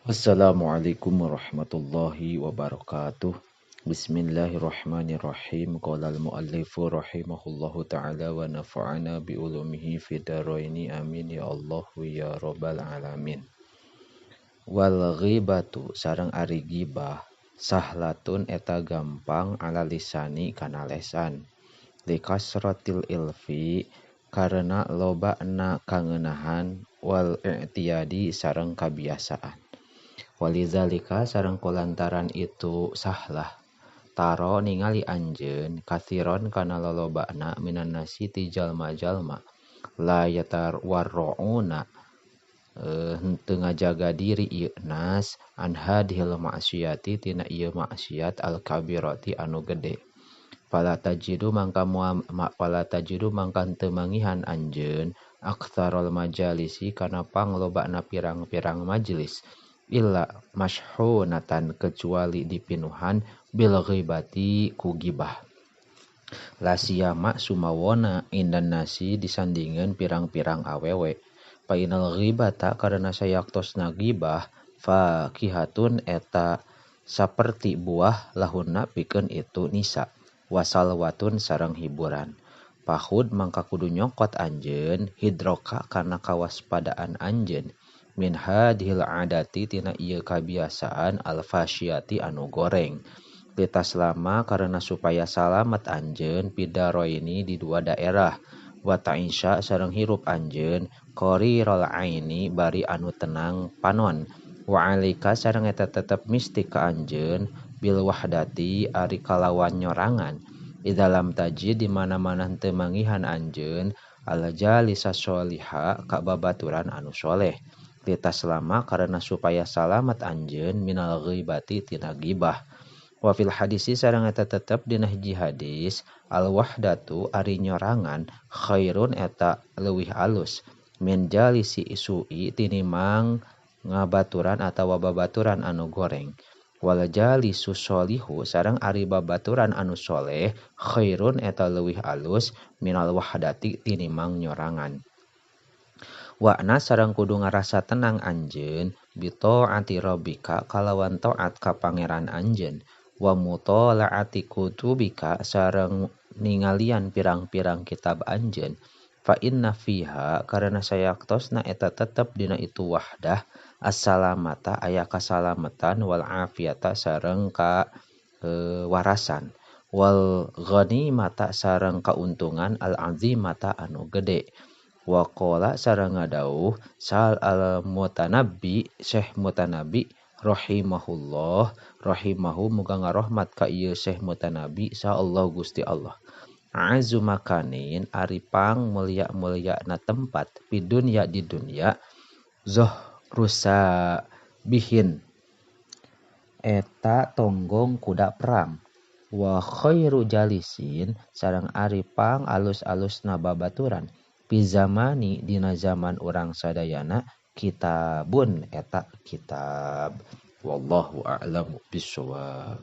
Assalamualaikum warahmatullahi wabarakatuh. Bismillahirrahmanirrahim. Qala al-muallifu rahimahullahu ta'ala wa nafa'ana bi ulumihi fid dharaini amin ya Allah ya rabbal alamin. Wal ghibatu sareng ari gibah sahlatun eta gampang ala lisani kana lesan. Likasratil ilfi karena lobana kangenahan wal i'tiyadi sareng kabiasaan. Walizalika sareng kulantaran itu sahlah taro ningali anjeun kathiron kana lolobana minan nasi ti jalma-jalma la yatar warrouna henteu ngajaga diri ieu nas an hadhil maksiati tina ieu maksiat al kabirati anu gede. Pala tajidu mangka teu mangihan anjeun aktsarul majalisi kana panglobana pirang-pirang majelis illa masyhunatan kecuali dipinuhan bil ghibati ku gibah. Lasiyama sumawona indan nasi disandingeun pirang-pirang awewe. Painal ghibata karena sayaktosna gibah fakihatun eta saperti buah lahunna pikeun itu nisa. Wasalwatun sareng hiburan. Pahud mangka kudu nyokot anjeun hidroka kana kawaspadaan anjeun min hadhil adati tina ieu kabiasaan alfasyati anu goreng. Litas lama karena supaya salamet anjeun pidaroini di dua daerah. Wa ta'isha sareng hirup anjeun qarirul aini bari anu tenang panon. Wa alika sareng eta tetep mistik ka anjeun bil wahdati ari kalawan nyorangan. Idalam tajid di mana-mana henteu mangihan anjeun al jalisa sholiha ka babaturan anu soleh. Litas lama karena supaya salamet anjeun minal ghibati tina gibah. Wa fil hadisi sareng eta tetep dina hiji hadis al wahdatu ari nyorangan khairun eta leuwih alus min jalisi isui tinimang ngabaturan atawa babaturan anu goreng. Wal jalisu sholihu sareng ari babaturan anu soleh khairun eta leuwih alus minal wahdati tinimang nyorangan. Wa'na sareng kudu ngarasa tenang anjeun bitaati rabbika kalawan taat ka pangeran anjeun. Wa mutalaati kutubika sareng ningalian pirang-pirang kitab anjeun. Fa inna fiha karena sayaktosna eta tetep dina itu wahdah assalamata aya kasalametan wal afiata sareng ka warasan wal ghanimata sareng kauntungan al azimata anu gede. Wa qala sareng ngadauh sal al mutanabbi Syekh Mutanabbi rahimahullah rahimahu muga ngarahmat ka ieu Syekh Mutanabbi insyaallah Gusti Allah. Azu makanin ari pang mulia-mulia na tempat di dunia zohrusa bihin eta tonggong kuda perang. Wa khairu jalisin sareng ari pang alus-alusna babaturan pi zamani dina zaman urang sadayana kitabun eta kitab. Wallahu a'lamu bishawab.